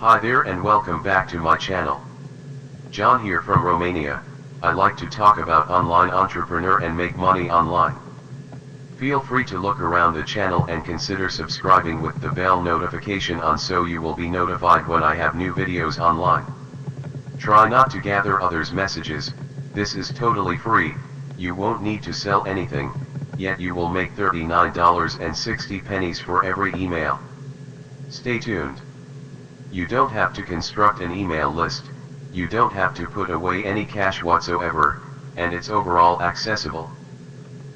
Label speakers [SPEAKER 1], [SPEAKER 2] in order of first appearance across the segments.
[SPEAKER 1] Hi there and welcome back to my channel. John here from Romania. I like to talk about online entrepreneur and make money online. Feel free to look around the channel and consider subscribing with the bell notification on so you will be notified when I have new videos online. Try not to gather others' messages, this is totally free, you won't need to sell anything, yet you will make $39.60 for every email. Stay tuned. You don't have to construct an email list, you don't have to put away any cash whatsoever, and it's overall accessible.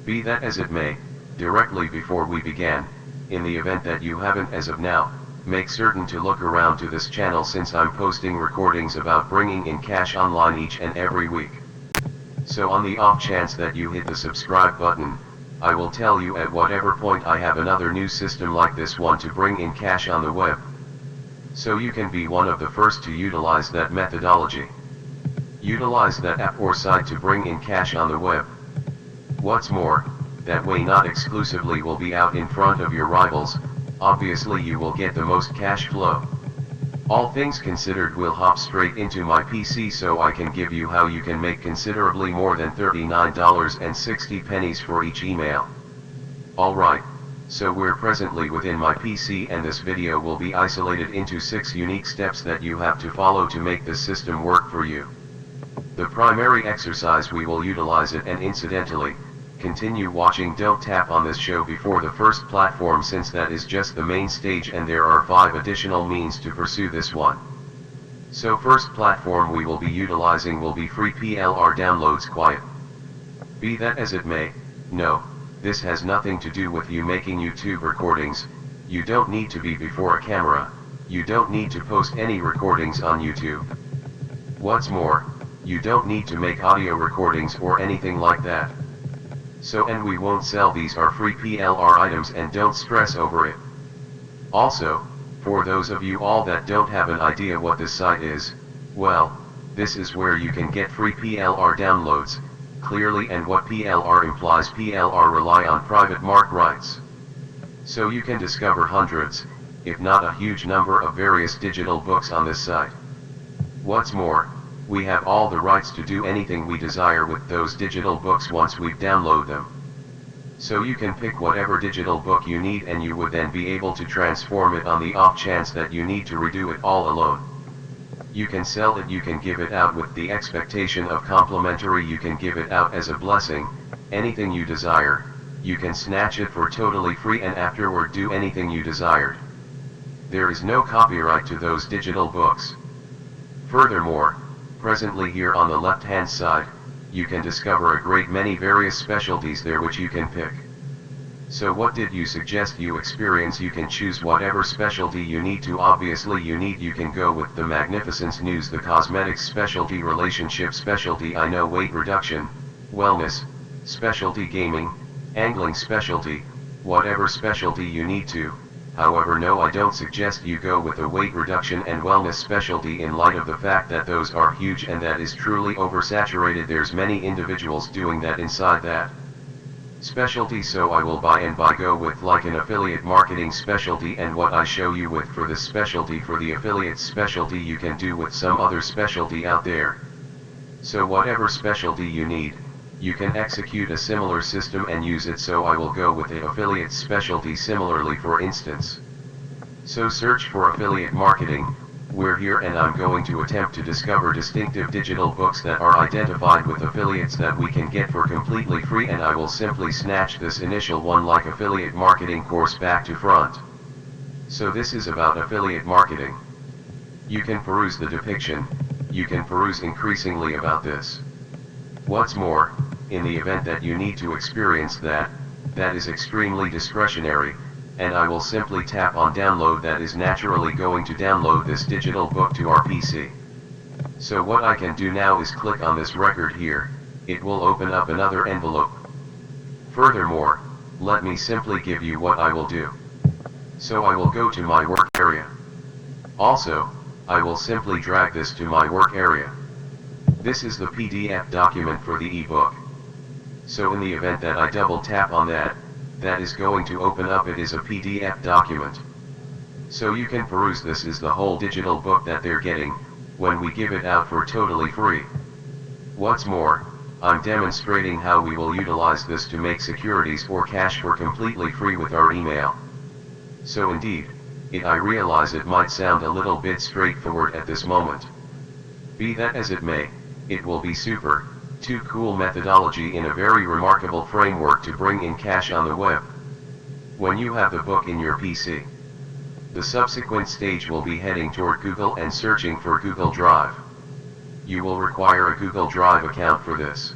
[SPEAKER 1] Be that as it may, directly before we began, in the event that you haven't as of now, make certain to look around to this channel since I'm posting recordings about bringing in cash online each and every week. So on the off chance that you hit the subscribe button, I will tell you at whatever point I have another new system like this one to bring in cash on the web. So you can be one of the first to utilize that methodology. Utilize that app or site to bring in cash on the web. What's more, that way not exclusively will be out in front of your rivals, obviously you will get the most cash flow. All things considered, we'll hop straight into my PC so I can give you how you can make considerably more than $39.60 for each email. Alright. So we're presently within my PC and this video will be isolated into 6 unique steps that you have to follow to make this system work for you. The primary exercise we will utilize it, and incidentally, continue watching, don't tap on this show before the first platform since that is just the main stage and there are 5 additional means to pursue this one. So first platform we will be utilizing will be FreePLR downloads quiet. Be that as it may, no. This has nothing to do with you making YouTube recordings, you don't need to be before a camera, you don't need to post any recordings on YouTube. What's more, you don't need to make audio recordings or anything like that. So and we won't sell, these are FreePLR items and don't stress over it. Also, for those of you all that don't have an idea what this site is, well, this is where you can get FreePLR downloads. Clearly, and what PLR implies, PLR rely on private mark rights. So you can discover hundreds, if not a huge number of various digital books on this site. What's more, we have all the rights to do anything we desire with those digital books once we download them. So you can pick whatever digital book you need and you would then be able to transform it on the off chance that you need to redo it all alone. You can sell it, you can give it out with the expectation of complimentary, you can give it out as a blessing, anything you desire, you can snatch it for totally free and afterward do anything you desired. There is no copyright to those digital books. Furthermore, presently here on the left hand side, you can discover a great many various specialties there which you can pick. So what did you suggest you experience? You can choose whatever specialty you need to. Obviously you can go with the magnificence news, the cosmetics specialty, relationship specialty, I know, weight reduction, wellness, specialty, gaming, angling specialty, whatever specialty you need to. However, no, I don't suggest you go with a weight reduction and wellness specialty in light of the fact that those are huge and that is truly oversaturated. There's many individuals doing that inside that specialty, so I will go with like an affiliate marketing specialty, and what I show you with for this specialty, for the affiliate specialty, you can do with some other specialty out there. So whatever specialty you need, you can execute a similar system and use it, so I will go with the affiliate specialty similarly, for instance. So search for affiliate marketing. We're here and I'm going to attempt to discover distinctive digital books that are identified with affiliates that we can get for completely free, and I will simply snatch this initial one like affiliate marketing course back to front. So this is about affiliate marketing. You can peruse the depiction, you can peruse increasingly about this. What's more, in the event that you need to experience that is extremely discretionary, and I will simply tap on download, that is naturally going to download this digital book to our PC. So what I can do now is click on this record here, it will open up another envelope. Furthermore, let me simply give you what I will do. So I will go to my work area. Also, I will simply drag this to my work area. This is the PDF document for the ebook. So in the event that I double tap on that, that is going to open up, it is a PDF document. So you can peruse this is the whole digital book that they're getting, when we give it out for totally free. What's more, I'm demonstrating how we will utilize this to make securities or cash for completely free with our email. So indeed, I realize it might sound a little bit straightforward at this moment. Be that as it may, it will be too cool methodology in a very remarkable framework to bring in cash on the web. When you have the book in your PC, the subsequent stage will be heading toward Google and searching for Google Drive. You will require a Google Drive account for this.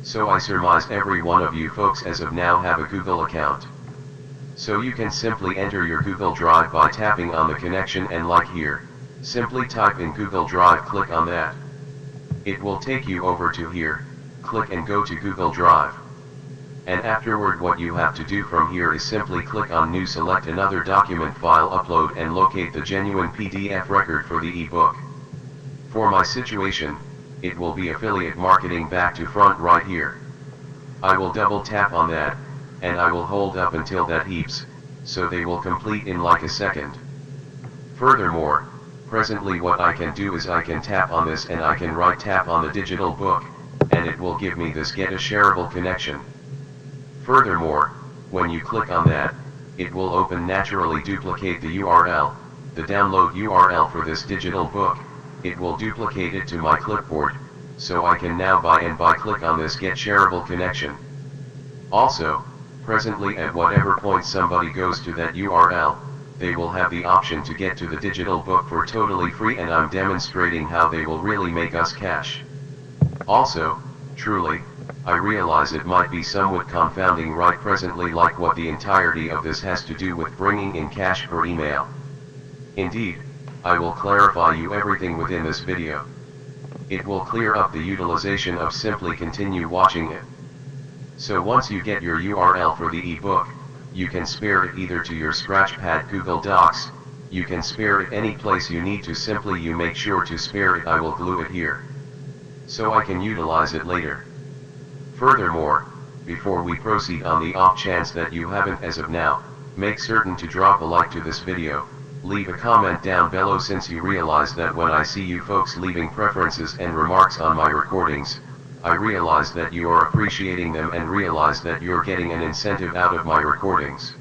[SPEAKER 1] So I surmise every one of you folks as of now have a Google account. So you can simply enter your Google Drive by tapping on the connection and like here, simply type in Google Drive, click on that. It will take you over to here, click and go to Google Drive. And afterward what you have to do from here is simply click on New, select another document file, upload and locate the genuine PDF record for the ebook. For my situation, it will be affiliate marketing back to front right here. I will double tap on that, and I will hold up until that heaps, so they will complete in like a second. Furthermore, presently what I can do is I can tap on this and I can right tap on the digital book, and it will give me this get a shareable connection. Furthermore, when you click on that, it will open naturally duplicate the URL, the download URL for this digital book. It will duplicate it to my clipboard, so I can now click on this get shareable connection. Also, presently at whatever point somebody goes to that URL, they will have the option to get to the digital book for totally free, and I'm demonstrating how they will really make us cash. Also, truly, I realize it might be somewhat confounding right presently, like what the entirety of this has to do with bringing in cash per email. Indeed, I will clarify you everything within this video. It will clear up the utilization of simply continue watching it. So once you get your URL for the ebook, you can spare it either to your Scratchpad, Google Docs, you can spare it any place you need to, simply you make sure to spare it. I will glue it here, so I can utilize it later. Furthermore, before we proceed, on the off chance that you haven't as of now, make certain to drop a like to this video, leave a comment down below, since you realize that when I see you folks leaving preferences and remarks on my recordings, I realize that you are appreciating them and realize that you're getting an incentive out of my recordings.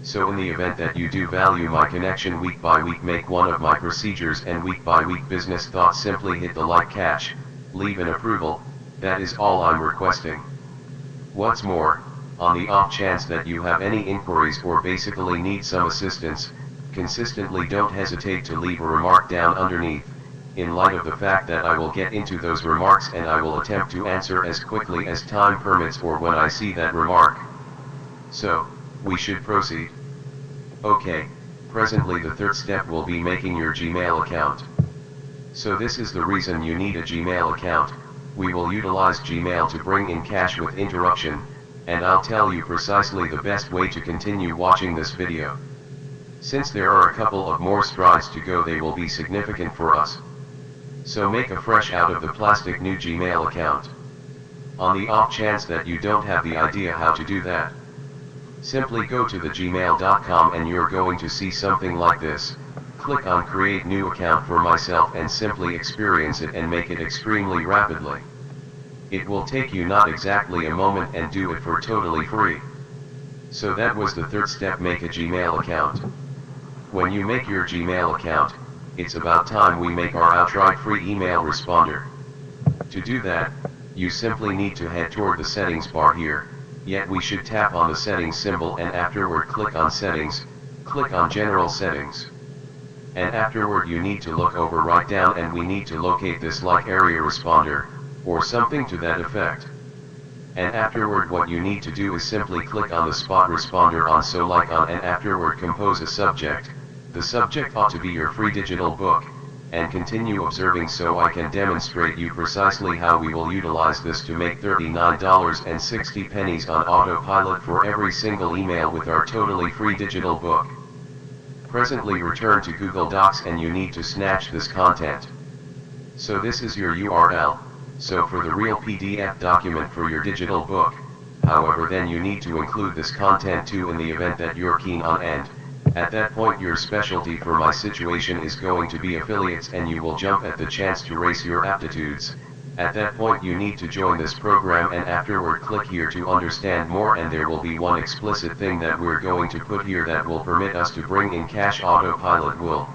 [SPEAKER 1] So in the event that you do value my connection week by week, make one of my procedures and week by week business thoughts, simply hit the like cash, leave an approval, that is all I'm requesting. What's more, on the off chance that you have any inquiries or basically need some assistance, consistently don't hesitate to leave a remark down underneath, in light of the fact that I will get into those remarks and I will attempt to answer as quickly as time permits or when I see that remark. So, we should proceed. Okay, presently the third step will be making your Gmail account. So this is the reason you need a Gmail account. We will utilize Gmail to bring in cash with interruption, and I'll tell you precisely the best way to continue watching this video. Since there are a couple of more strides to go, they will be significant for us. So make a fresh out of the plastic new Gmail account. On the off chance that you don't have the idea how to do that, simply go to the gmail.com and you're going to see something like this. Click on create new account for myself and simply experience it and make it extremely rapidly. It will take you not exactly a moment and do it for totally free. So that was the third step, make a Gmail account. When you make your Gmail account, it's about time we make our outright free email responder. To do that, you simply need to head toward the settings bar here, yet we should tap on the settings symbol and afterward click on settings, click on general settings. And afterward you need to look over right down and we need to locate this like area responder, or something to that effect. And afterward what you need to do is simply click on the spot responder on so like on and afterward compose a subject. The subject ought to be your free digital book, and continue observing so I can demonstrate you precisely how we will utilize this to make $39.60 on autopilot for every single email with our totally free digital book. Presently return to Google Docs and you need to snatch this content. So this is your URL, so for the real PDF document for your digital book, however then you need to include this content too in the event that you're keen on, and At that point your specialty for my situation is going to be affiliates, and you will jump at the chance to race your aptitudes. At that point you need to join this program, and afterward click here to understand more, and there will be one explicit thing that we're going to put here that will permit us to bring in cash. Autopilot will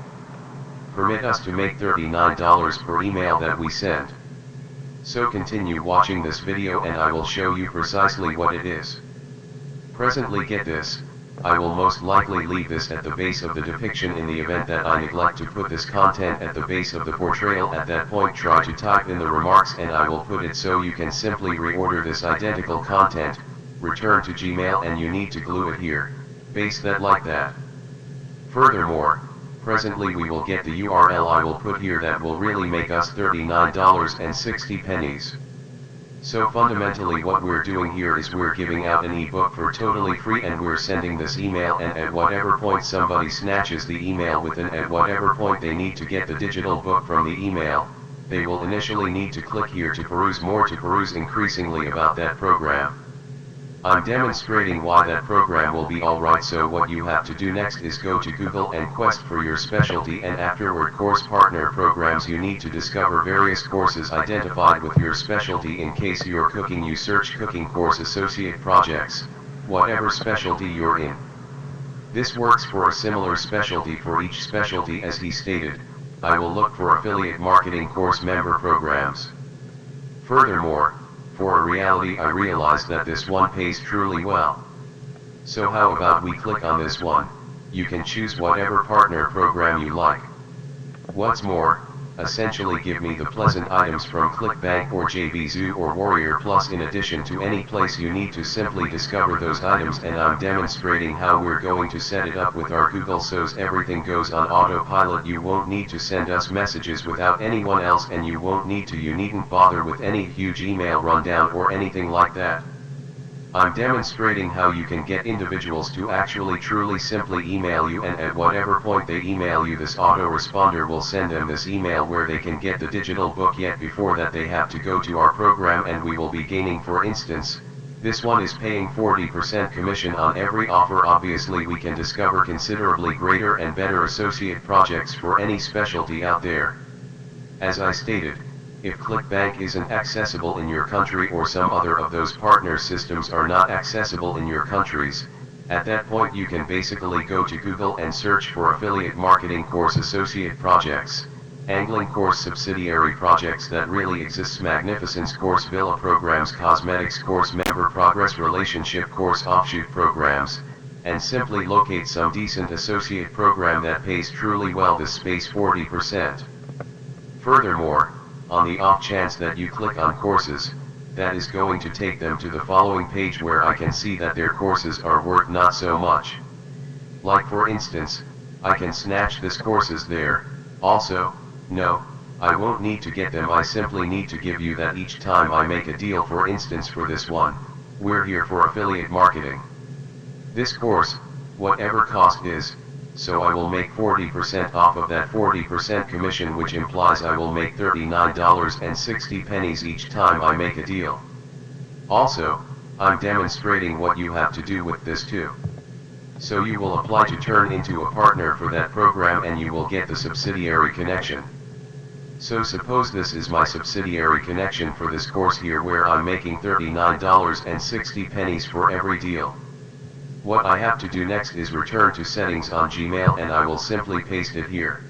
[SPEAKER 1] permit us to make $39 per email that we send. So continue watching this video and I will show you precisely what it is. Presently, get this, I will most likely leave this at the base of the depiction in the event that I neglect to put this content at the base of the portrayal. At that point try to type in the remarks and I will put it, so you can simply reorder this identical content, return to Gmail, and you need to glue it here, paste that like that. Furthermore, presently we will get the URL I will put here that will really make us $39.60. So fundamentally what we're doing here is we're giving out an ebook for totally free, and we're sending this email, and at whatever point somebody snatches the email within, at whatever point they need to get the digital book from the email, they will initially need to click here to peruse more, to peruse increasingly about that program. I'm demonstrating why that program will be alright. So what you have to do next is go to Google and quest for your specialty, and afterward course partner programs. You need to discover various courses identified with your specialty. In case you're cooking, you search cooking course associate projects, whatever specialty you're in. This works for a similar specialty for each specialty. As he stated, I will look for affiliate marketing course member programs. Furthermore, for a reality I realized that this one pays truly well. So how about we click on this one? You can choose whatever partner program you like. What's more, essentially give me the pleasant items from ClickBank or JVZoo or Warrior Plus. In addition to any place you need to simply discover those items, and I'm demonstrating how we're going to set it up with our Google so's everything goes on autopilot. You won't need to send us messages without anyone else, and you needn't bother with any huge email rundown or anything like that. I'm demonstrating how you can get individuals to actually truly simply email you, and at whatever point they email you, this autoresponder will send them this email where they can get the digital book. Yet before that they have to go to our program, and we will be gaining, for instance, this one is paying 40% commission on every offer. Obviously we can discover considerably greater and better associate projects for any specialty out there. As I stated, if ClickBank isn't accessible in your country, or some other of those partner systems are not accessible in your countries, at that point you can basically go to Google and search for affiliate marketing course associate projects, angling course subsidiary projects that really exists, magnificence course villa programs, cosmetics course member progress, relationship course offshoot programs, and simply locate some decent associate program that pays truly well, this space 40%. Furthermore, on the off chance that you click on courses, that is going to take them to the following page where I can see that their courses are worth not so much. Like for instance, I can snatch this courses there. Also, no, I won't need to get them, I simply need to give you that each time I make a deal. For instance, for this one, we're here for affiliate marketing. This course, whatever cost is, so I will make 40% off of that 40% commission, which implies I will make $39.60 each time I make a deal. Also, I'm demonstrating what you have to do with this too. So you will apply to turn into a partner for that program, and you will get the subsidiary connection. So suppose this is my subsidiary connection for this course here, where I'm making $39.60 for every deal. What I have to do next is return to settings on Gmail, and I will simply paste it here.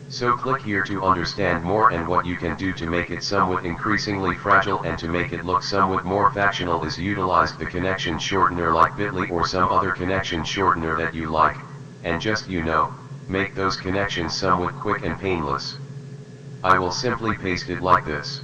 [SPEAKER 1] So click here to understand more, and what you can do to make it somewhat increasingly fragile and to make it look somewhat more factional is utilize the connection shortener like bit.ly or some other connection shortener that you like, and just make those connections somewhat quick and painless. I will simply paste it like this.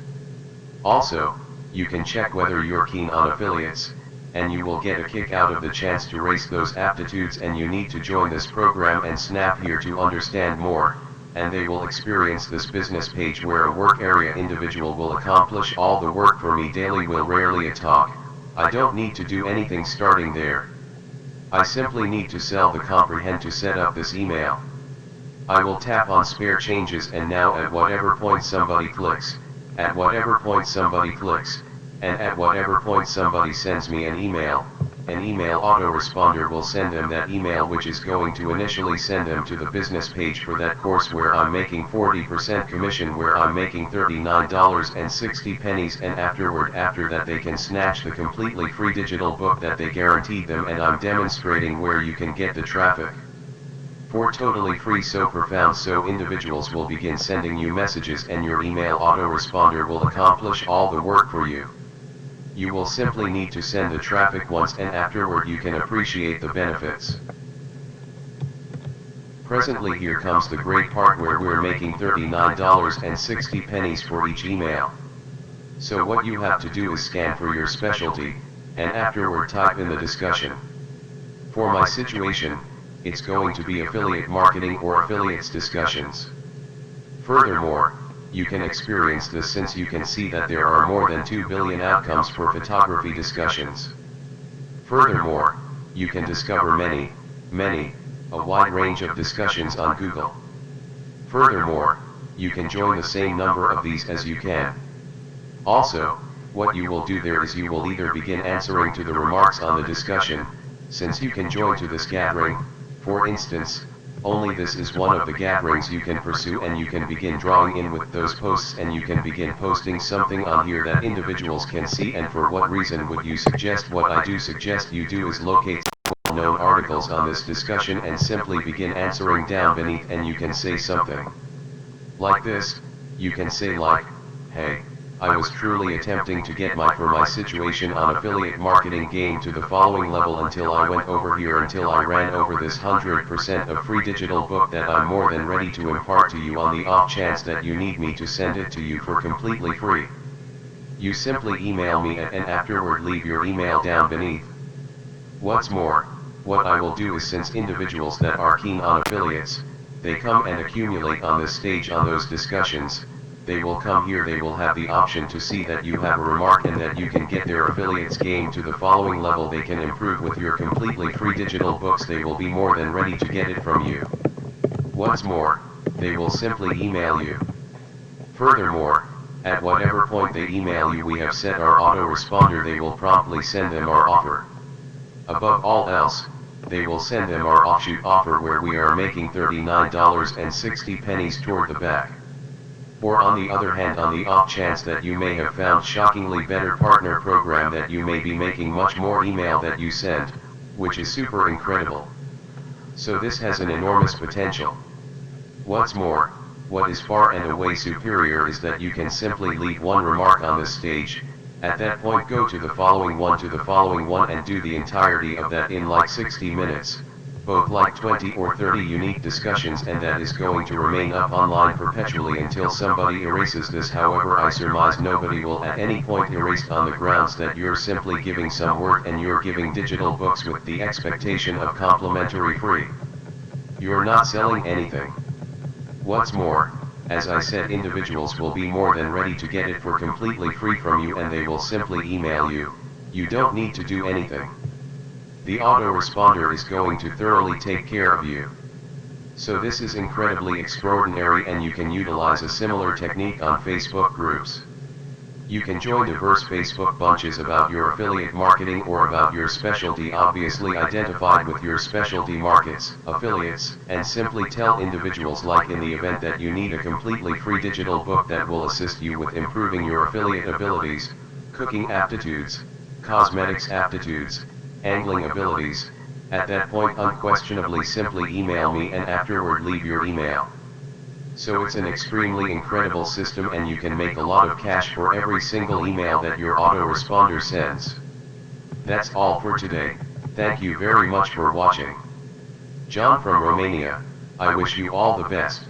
[SPEAKER 1] Also, you can check whether you're keen on affiliates, and you will get a kick out of the chance to race those aptitudes, and you need to join this program and snap here to understand more, and they will experience this business page where a work area individual will accomplish all the work for me daily. Will rarely a talk, I don't need to do anything starting there. I simply need to sell the comprehend to set up this email. I will tap on spare changes, and now at whatever point somebody clicks, and at whatever point somebody sends me an email, an email autoresponder will send them that email, which is going to initially send them to the business page for that course where I'm making 40% commission, where I'm making $39.60, and after that they can snatch the completely free digital book that they guaranteed them, and I'm demonstrating where you can get the traffic for totally free. So profound. So individuals will begin sending you messages and your email autoresponder will accomplish all the work for you. You will simply need to send the traffic once, and afterward you can appreciate the benefits. Presently here comes the great part where we're making $39.60 for each email. So what you have to do is scan for your specialty, and afterward type in the discussion. For my situation, it's going to be affiliate marketing or affiliates discussions. Furthermore, you can experience this since you can see that there are more than 2 billion outcomes for photography discussions. Furthermore, you can discover many, a wide range of discussions on Google. Furthermore, you can join the same number of these as you can. Also, what you will do there is you will either begin answering to the remarks on the discussion, since you can join to this gathering. For instance, only this is one of the gatherings you can pursue, and you can begin drawing in with those posts, and you can begin posting something on here that individuals can see. And for what reason would you suggest? What I do suggest you do is locate well-known articles on this discussion and simply begin answering down beneath, and you can say something like this. You can say like, hey, I was truly attempting to get my situation on affiliate marketing game to the following level until I went over here, until I ran over this 100% of free digital book that I'm more than ready to impart to you on the off chance that you need me to send it to you for completely free. You simply email me and afterward leave your email down beneath. What's more, what I will do is, since individuals that are keen on affiliates, they come and accumulate on this stage on those discussions, they will come here, they will have the option to see that you have a remark and that you can get their affiliates game to the following level. They can improve with your completely free digital books. They will be more than ready to get it from you. What's more, they will simply email you. Furthermore, at whatever point they email you, we have set our autoresponder. They will promptly send them our offer. Above all else, they will send them our offshoot offer where we are making $39.60 toward the back. Or on the other hand, on the off chance that you may have found shockingly better partner program, that you may be making much more email that you send, which is super incredible. So this has an enormous potential. What's more, what is far and away superior is that you can simply leave one remark on this stage, at that point go to the following one, and do the entirety of that in like 60 minutes. Both like 20 or 30 unique discussions, and that is going to remain up online perpetually until somebody erases this. However, I surmise nobody will at any point erase, on the grounds that you're simply giving some work and you're giving digital books with the expectation of complimentary free. You're not selling anything. What's more, as I said, individuals will be more than ready to get it for completely free from you, and they will simply email you. You don't need to do anything. The autoresponder is going to thoroughly take care of you. So this is incredibly extraordinary, and you can utilize a similar technique on Facebook groups. You can join diverse Facebook bunches about your affiliate marketing or about your specialty, obviously identified with your specialty markets, affiliates, and simply tell individuals, like in the event that you need a completely free digital book that will assist you with improving your affiliate abilities, cooking aptitudes, cosmetics aptitudes, angling abilities. At that point, unquestionably simply email me and afterward leave your email. So it's an extremely incredible system, and you can make a lot of cash for every single email that your autoresponder sends. That's all for today. Thank you very much for watching. John from Romania. I wish you all the best.